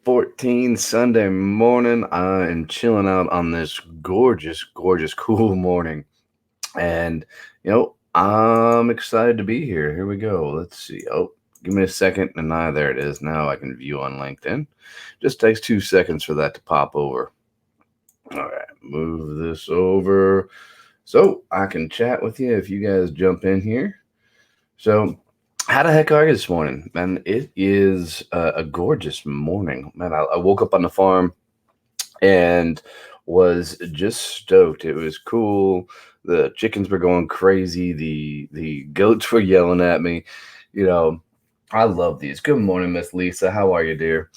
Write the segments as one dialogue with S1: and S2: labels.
S1: 8:14 Sunday morning. I am chilling out on this gorgeous, gorgeous, cool morning. And, I'm excited to be here. Here we go. Let's see. Oh, give me a second. There it is. Now I can view on LinkedIn. Just takes 2 seconds for that to pop over. All right. Move this over so I can chat with you if you guys jump in here. So, how the heck are you this morning, man? It is a gorgeous morning, man. I woke up on the farm and was just stoked. It was cool. The chickens were going crazy. The goats were yelling at me. You know, I love these. Good morning, Miss Lisa. How are you, dear?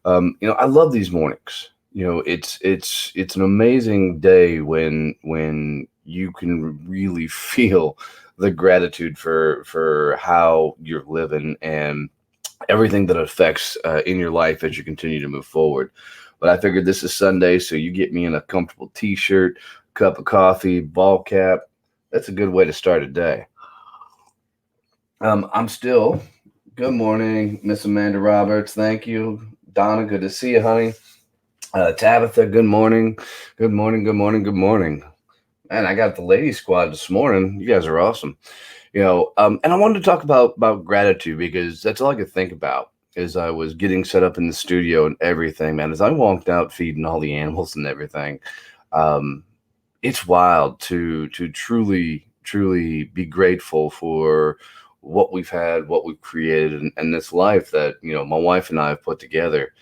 S1: I love these mornings. It's an amazing day when you can really feel the gratitude for how you're living and everything that affects in your life as you continue to move forward. But I figured this is Sunday, so you get me in a comfortable t-shirt, cup of coffee, ball cap. That's a good way to start a day. I'm still. Good morning, Miss Amanda Roberts. Thank you, Donna. Good to see you, honey. Tabitha. Good morning. Good morning. Good morning. Good morning. Man, I got the lady squad this morning. You guys are awesome. And I wanted to talk about gratitude because that's all I could think about as I was getting set up in the studio and everything, man. As I walked out feeding all the animals and everything, um, it's wild to truly be grateful for what we've had, what we've created, and this life that my wife and I have put together.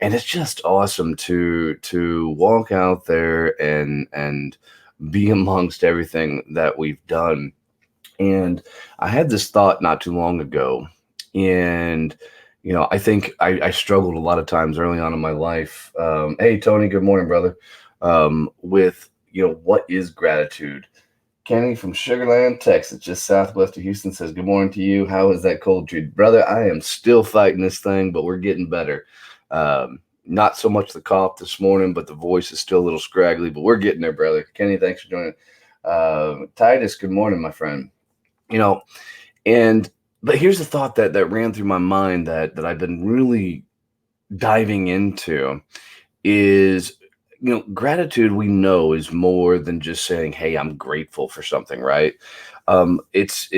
S1: And it's just awesome to walk out there and be amongst everything that we've done. And I had this thought not too long ago. And, I think I struggled a lot of times early on in my life. Hey, Tony, good morning, brother. With, what is gratitude? Kenny from Sugarland, Texas, just southwest of Houston, says, good morning to you. How is that cold treat? Brother, I am still fighting this thing, but we're getting better. Not so much the cough this morning, but the voice is still a little scraggly, but we're getting there, brother. Kenny, thanks for joining. Titus, good morning, my friend. you know and but here's the thought that ran through my mind that I've been really diving into is, gratitude, we know, is more than just saying, hey, I'm grateful for something, right? It's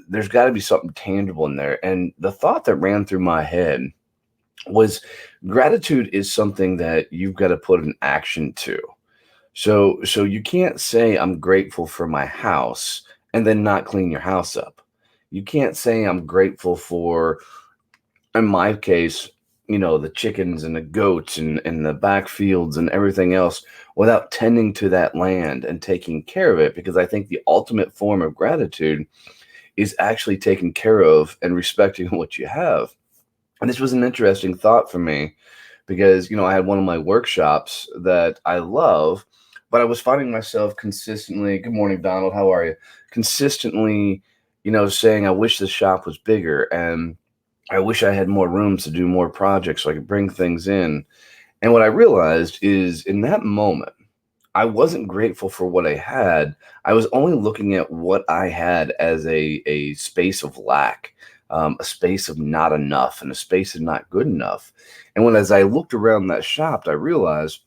S1: there's got to be something tangible in there. And the thought that ran through my head was, gratitude is something that you've got to put an action to. So you can't say I'm grateful for my house and then not clean your house up. You can't say I'm grateful for, in my case, the chickens and the goats and the backfields and everything else, without tending to that land and taking care of it. Because I think the ultimate form of gratitude is actually taking care of and respecting what you have. And this was an interesting thought for me because, I had one of my workshops that I love, but I was finding myself consistently, good morning, Donald, how are you? Consistently, saying, I wish the shop was bigger and I wish I had more rooms to do more projects so I could bring things in. And what I realized is, in that moment, I wasn't grateful for what I had. I was only looking at what I had as a space of lack, a space of not enough, and a space of not good enough. And as I looked around that shop, I realized,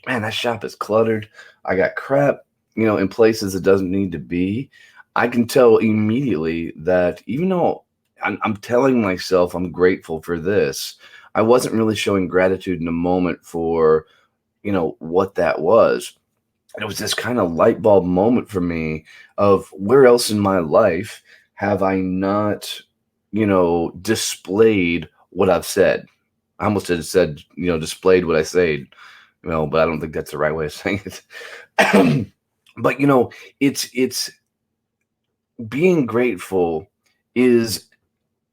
S1: man, that shop is cluttered. I got crap, in places it doesn't need to be. I can tell immediately that even though I'm telling myself I'm grateful for this, I wasn't really showing gratitude in the moment for, what that was. And it was this kind of light bulb moment for me of, where else in my life have I not, displayed what I've said? I almost had said, displayed what I said, but I don't think that's the right way of saying it. But it's being grateful is,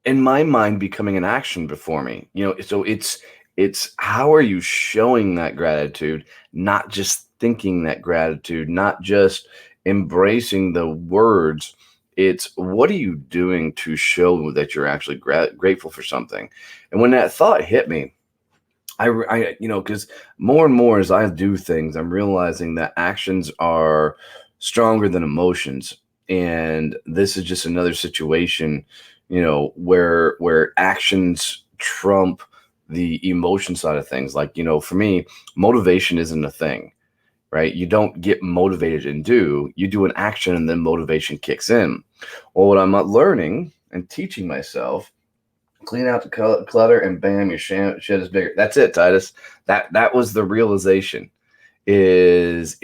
S1: in my mind, becoming an action before me. So it's how are you showing that gratitude, not just thinking that gratitude, not just embracing the words. It's, what are you doing to show that you're actually grateful for something? And when that thought hit me, because more and more as I do things, I'm realizing that actions are stronger than emotions. And this is just another situation, where actions trump the emotion side of things. Like, for me, motivation isn't a thing, right? You don't get motivated and you do an action and then motivation kicks in. Well, what I'm learning and teaching myself, clean out the clutter and bam, your shit is bigger. That's it, Titus. That was the realization is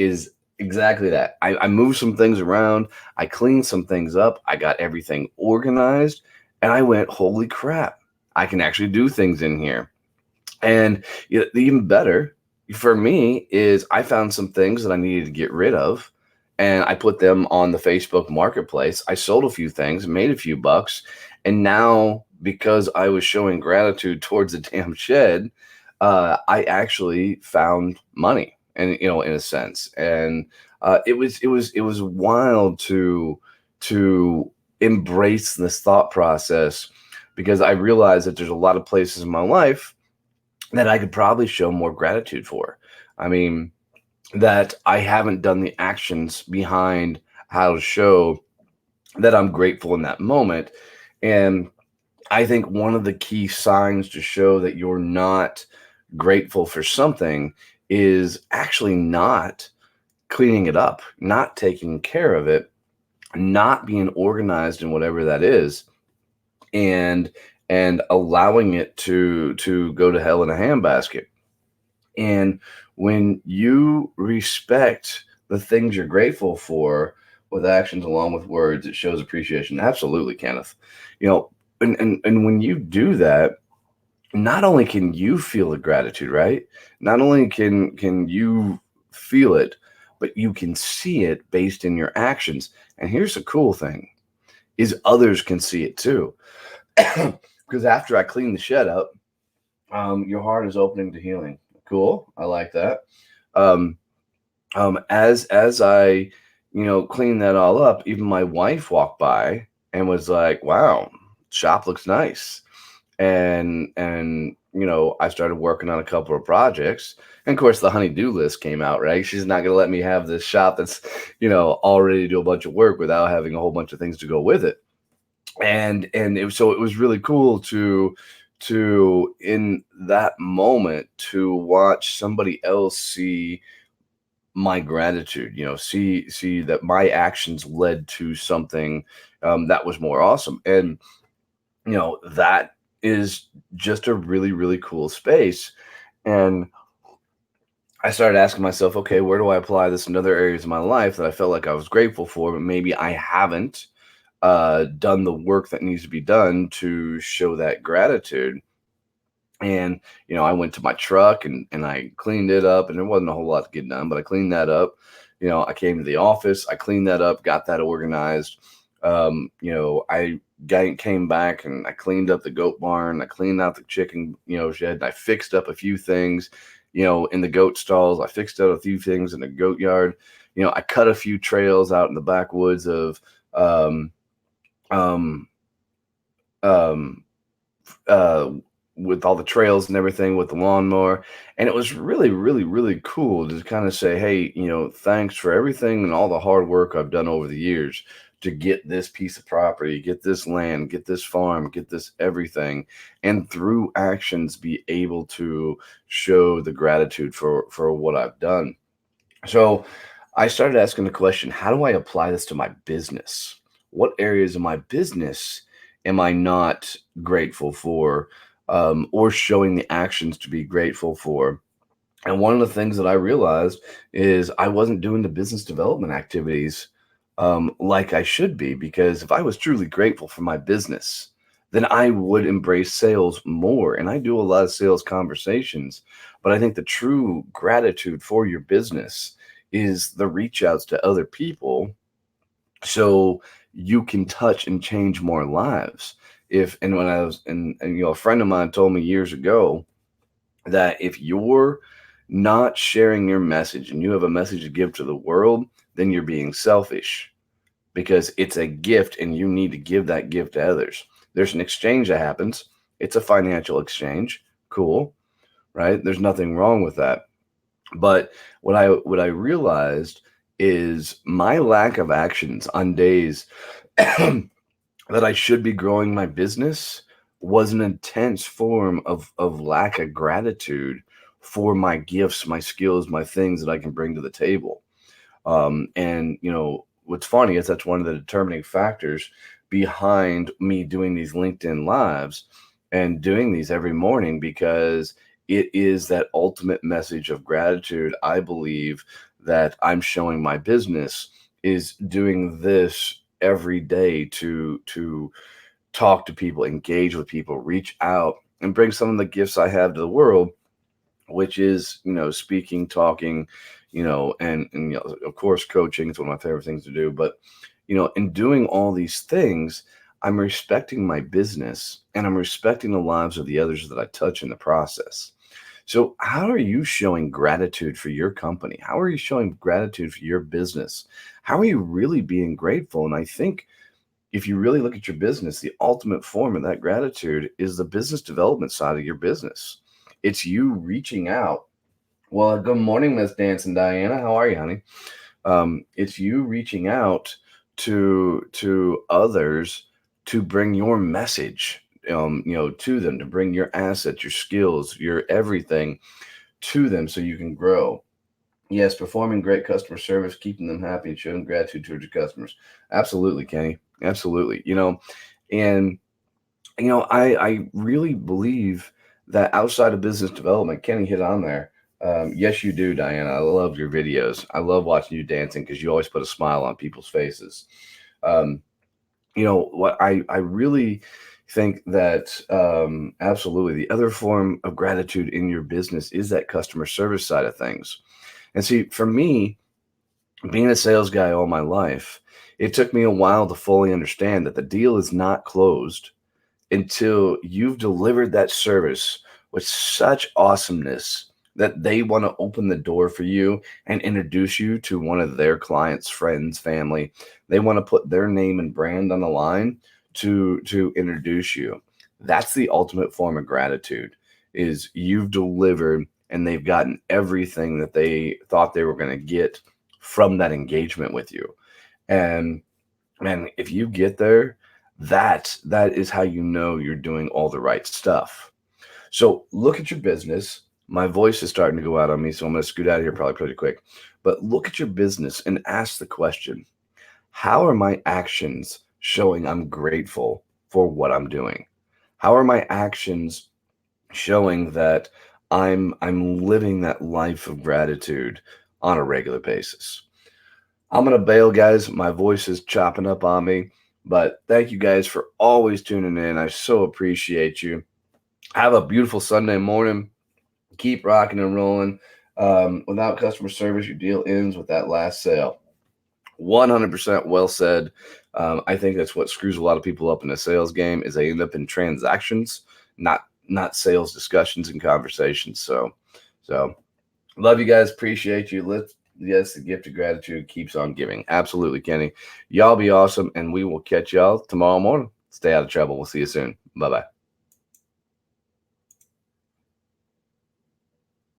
S1: exactly that. I moved some things around. I cleaned some things up. I got everything organized and I went, holy crap, I can actually do things in here. And even better for me is I found some things that I needed to get rid of and I put them on the Facebook marketplace. I sold a few things, made a few bucks. And now because I was showing gratitude towards the damn shed, I actually found money and, in a sense. And it was wild to embrace this thought process because I realized that there's a lot of places in my life that I could probably show more gratitude for. I mean, that I haven't done the actions behind how to show that I'm grateful in that moment. And I think one of the key signs to show that you're not grateful for something is actually not cleaning it up, not taking care of it, not being organized in whatever that is, and allowing it to go to hell in a handbasket. And when you respect the things you're grateful for with actions along with words, it shows appreciation. Absolutely, Kenneth. And when you do that, not only can you feel the gratitude, right? Not only can you feel it, but you can see it based in your actions. And here's the cool thing is others can see it too. Because after I clean the shed up, your heart is opening to healing. Cool. I like that. Um, as I, clean that all up, even my wife walked by and was like, wow, shop looks nice. And I started working on a couple of projects. And of course the honey-do list came out, right? She's not going to let me have this shop that's, all ready to do a bunch of work without having a whole bunch of things to go with it. And so it was really cool to in that moment to watch somebody else see my gratitude, see that my actions led to something that was more awesome. And that is just a really, really cool space. And I started asking myself, okay, where do I apply this in other areas of my life that I felt like I was grateful for, but maybe I haven't done the work that needs to be done to show that gratitude. And, I went to my truck and I cleaned it up, and there wasn't a whole lot to get done, but I cleaned that up. I came to the office, I cleaned that up, got that organized. I came back and I cleaned up the goat barn, I cleaned out the chicken, shed, and I fixed up a few things, in the goat stalls. I fixed out a few things in the goat yard. I cut a few trails out in the backwoods of, um, um, uh, with all the trails and everything with the lawnmower. And it was really, really, really cool to kind of say, hey, thanks for everything and all the hard work I've done over the years to get this piece of property, get this land, get this farm, get this everything. And through actions, be able to show the gratitude for what I've done. So I started asking the question, how do I apply this to my business? What areas of my business am I not grateful for, or showing the actions to be grateful for? And one of the things that I realized is I wasn't doing the business development activities like I should be, because if I was truly grateful for my business, then I would embrace sales more. And I do a lot of sales conversations, but I think the true gratitude for your business is the reach outs to other people so you can touch and change more lives. If and when I was and a friend of mine told me years ago that if you're not sharing your message and you have a message to give to the world, then you're being selfish because it's a gift and you need to give that gift to others. There's an exchange that happens. It's a financial exchange. Cool, right? There's nothing wrong with that. But what I realized is my lack of actions on days that I should be growing my business was an intense form of lack of gratitude for my gifts, my skills, my things that I can bring to the table. And what's funny is that's one of the determining factors behind me doing these LinkedIn lives and doing these every morning, because it is that ultimate message of gratitude. I believe that I'm showing my business is doing this every day to talk to people, engage with people, reach out, and bring some of the gifts I have to the world, which is, speaking, talking, and of course, coaching. It's one of my favorite things to do. But, in doing all these things, I'm respecting my business and I'm respecting the lives of the others that I touch in the process. So, how are you showing gratitude for your company? How are you showing gratitude for your business? How are you really being grateful? And I think if you really look at your business, the ultimate form of that gratitude is the business development side of your business. It's you reaching out. Well, good morning, Miss Dancing Diana. How are you, honey? It's you reaching out to others to bring your message, to them, to bring your assets, your skills, your everything to them, so you can grow. Yes, performing great customer service, keeping them happy, and showing gratitude towards your customers. Absolutely, Kenny. Absolutely. And I really believe that outside of business development, Kenny hit on there. Yes, you do, Diana. I love your videos. I love watching you dancing because you always put a smile on people's faces. Um, what I really think that absolutely the other form of gratitude in your business is that customer service side of things. And see, for me, being a sales guy all my life, it took me a while to fully understand that the deal is not closed until you've delivered that service with such awesomeness that they want to open the door for you and introduce you to one of their clients, friends, family. They want to put their name and brand on the line to introduce you. That's the ultimate form of gratitude, is you've delivered and they've gotten everything that they thought they were going to get from that engagement with you. And man, if you get there, that is how you know you're doing all the right stuff. So look at your business. My voice is starting to go out on me, so I'm going to scoot out of here probably pretty quick. But look at your business and ask the question: how are my actions showing I'm grateful for what I'm doing? How are my actions showing that I'm living that life of gratitude on a regular basis? I'm going to bail, guys. My voice is chopping up on me. But thank you guys for always tuning in. I so appreciate you. Have a beautiful Sunday morning. Keep rocking and rolling. Without customer service, your deal ends with that last sale. 100% well said. I think that's what screws a lot of people up in the sales game, is they end up in transactions, not sales discussions and conversations. So love you guys. Appreciate you. Yes, the gift of gratitude keeps on giving. Absolutely, Kenny. Y'all be awesome, and we will catch y'all tomorrow morning. Stay out of trouble. We'll see you soon. Bye-bye.